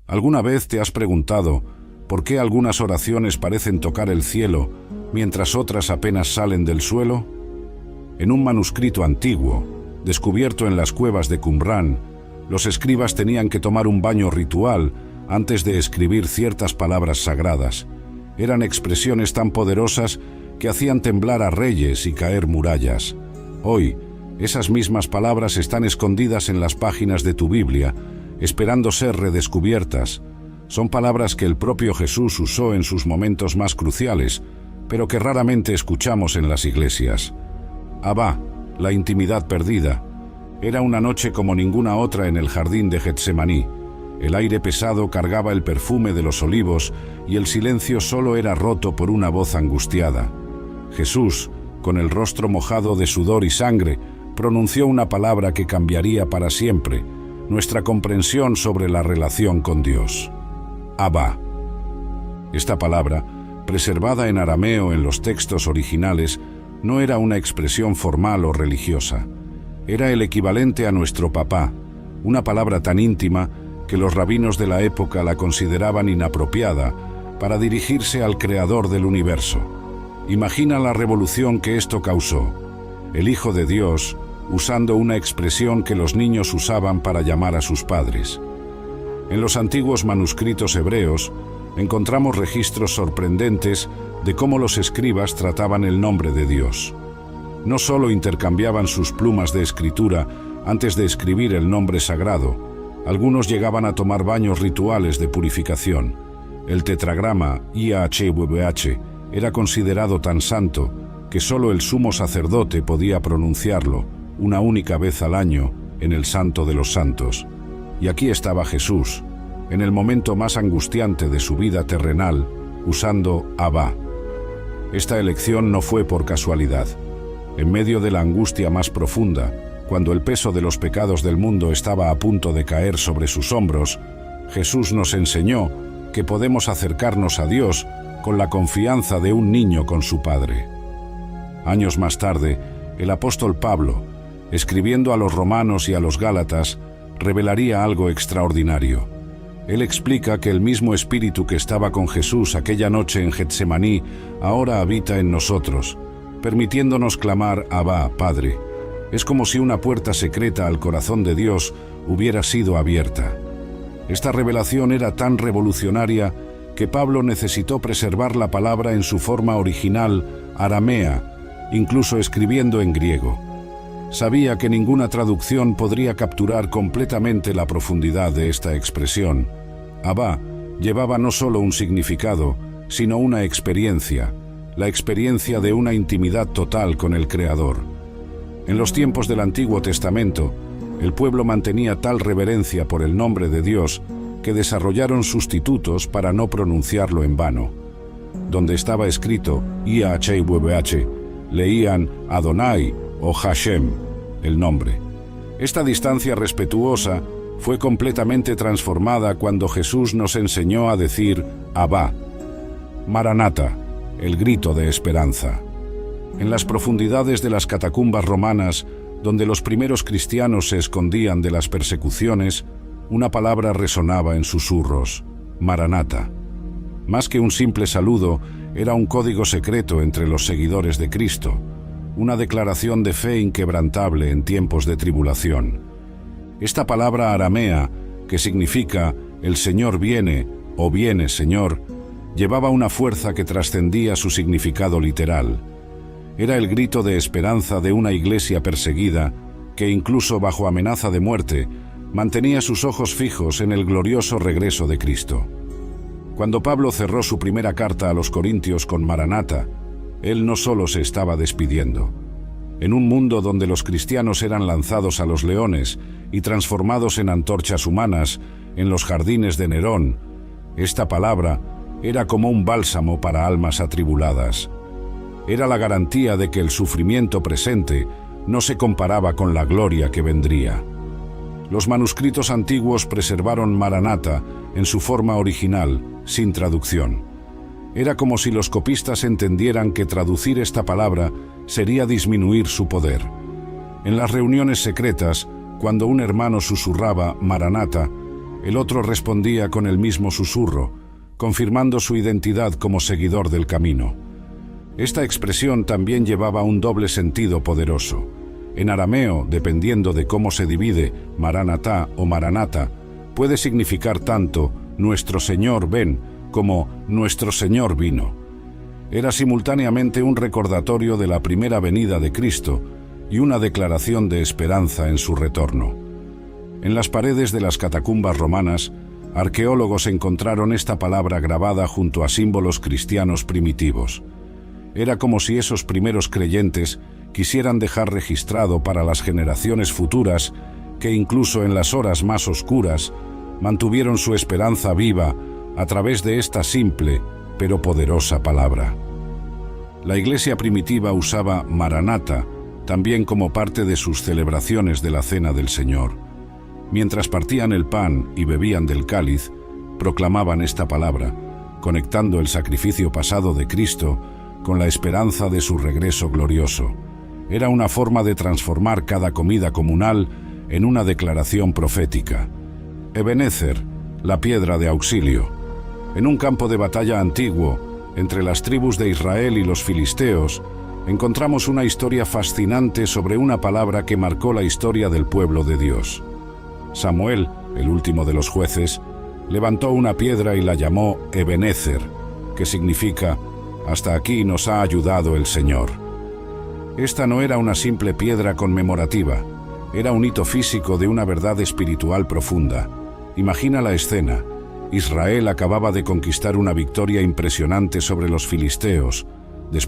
¿Alguna vez te has preguntado por qué algunas oraciones parecen tocar el cielo mientras otras apenas salen del suelo? En un manuscrito antiguo, descubierto en las cuevas de Qumrán, los escribas tenían que tomar un baño ritual antes de escribir ciertas palabras sagradas. Eran expresiones tan poderosas que hacían temblar a reyes y caer murallas. Hoy, esas mismas palabras están escondidas en las páginas de tu Biblia, esperando ser redescubiertas. Son palabras que el propio Jesús usó en sus momentos más cruciales, pero que raramente escuchamos en las iglesias. Abba, la intimidad perdida. Era una noche como ninguna otra en el jardín de Getsemaní. El aire pesado cargaba el perfume de los olivos y el silencio solo era roto por una voz angustiada. Jesús, con el rostro mojado de sudor y sangre, pronunció una palabra que cambiaría para siempre nuestra comprensión sobre la relación con Dios. Abba. Esta palabra, preservada en arameo en los textos originales, no era una expresión formal o religiosa. Era el equivalente a nuestro papá, una palabra tan íntima que los rabinos de la época la consideraban inapropiada para dirigirse al creador del universo. Imagina la revolución que esto causó. El Hijo de Dios, usando una expresión que los niños usaban para llamar a sus padres. En los antiguos manuscritos hebreos encontramos registros sorprendentes de cómo los escribas trataban el nombre de Dios. No solo intercambiaban sus plumas de escritura antes de escribir el nombre sagrado, algunos llegaban a tomar baños rituales de purificación. El tetragrama IAHWH era considerado tan santo que solo el sumo sacerdote podía pronunciarlo una única vez al año en el Santo de los Santos. Y aquí estaba Jesús, en el momento más angustiante de su vida terrenal, usando Abba. Esta elección no fue por casualidad. En medio de la angustia más profunda, cuando el peso de los pecados del mundo estaba a punto de caer sobre sus hombros, Jesús nos enseñó que podemos acercarnos a Dios con la confianza de un niño con su padre. Años más tarde, el apóstol Pablo, escribiendo a los romanos y a los gálatas, revelaría algo extraordinario. Él explica que el mismo espíritu que estaba con Jesús aquella noche en Getsemaní ahora habita en nosotros, permitiéndonos clamar Abba, Padre. Es como si una puerta secreta al corazón de Dios hubiera sido abierta. Esta revelación era tan revolucionaria que Pablo necesitó preservar la palabra en su forma original, aramea, incluso escribiendo en griego. Sabía que ninguna traducción podría capturar completamente la profundidad de esta expresión. Abba llevaba no solo un significado, sino una experiencia, la experiencia de una intimidad total con el Creador. En los tiempos del Antiguo Testamento, el pueblo mantenía tal reverencia por el nombre de Dios que desarrollaron sustitutos para no pronunciarlo en vano. Donde estaba escrito IAHWH, leían Adonai o Hashem, el nombre. Esta distancia respetuosa fue completamente transformada cuando Jesús nos enseñó a decir Abba, Maranata, el grito de esperanza. En las profundidades de las catacumbas romanas, donde los primeros cristianos se escondían de las persecuciones, una palabra resonaba en susurros, Maranata. Más que un simple saludo, era un código secreto entre los seguidores de Cristo, una declaración de fe inquebrantable en tiempos de tribulación. Esta palabra aramea, que significa «el Señor viene» o «viene, Señor», llevaba una fuerza que trascendía su significado literal. Era el grito de esperanza de una iglesia perseguida que, incluso bajo amenaza de muerte, mantenía sus ojos fijos en el glorioso regreso de Cristo. Cuando Pablo cerró su primera carta a los Corintios con Maranata, él no solo se estaba despidiendo. En un mundo donde los cristianos eran lanzados a los leones y transformados en antorchas humanas en los jardines de Nerón, esta palabra era como un bálsamo para almas atribuladas. Era la garantía de que el sufrimiento presente no se comparaba con la gloria que vendría. Los manuscritos antiguos preservaron Maranata en su forma original, sin traducción. Era como si los copistas entendieran que traducir esta palabra sería disminuir su poder. En las reuniones secretas, cuando un hermano susurraba Maranata, El otro respondía con el mismo susurro, confirmando su identidad como seguidor del camino. Esta expresión también llevaba un doble sentido poderoso. En arameo, dependiendo de cómo se divide, Maranatá o Maranata, puede significar tanto «Nuestro Señor ven» como «Nuestro Señor vino». Era simultáneamente un recordatorio de la primera venida de Cristo y una declaración de esperanza en su retorno. En las paredes de las catacumbas romanas, arqueólogos encontraron esta palabra grabada junto a símbolos cristianos primitivos. Era como si esos primeros creyentes quisieran dejar registrado para las generaciones futuras que incluso en las horas más oscuras mantuvieron su esperanza viva a través de esta simple pero poderosa palabra. La iglesia primitiva usaba Maranata también como parte de sus celebraciones de la Cena del Señor. Mientras partían el pan y bebían del cáliz, proclamaban esta palabra, conectando el sacrificio pasado de Cristo con la esperanza de su regreso glorioso. Era una forma de transformar cada comida comunal en una declaración profética. Ebenezer, la piedra de auxilio. En un campo de batalla antiguo, entre las tribus de Israel y los filisteos, encontramos una historia fascinante sobre una palabra que marcó la historia del pueblo de Dios. Samuel, el último de los jueces, levantó una piedra y la llamó Ebenezer, que significa «Hasta aquí nos ha ayudado el Señor». Esta no era una simple piedra conmemorativa, era un hito físico de una verdad espiritual profunda. Imagina la escena. Israel acababa de conquistar una victoria impresionante sobre los filisteos,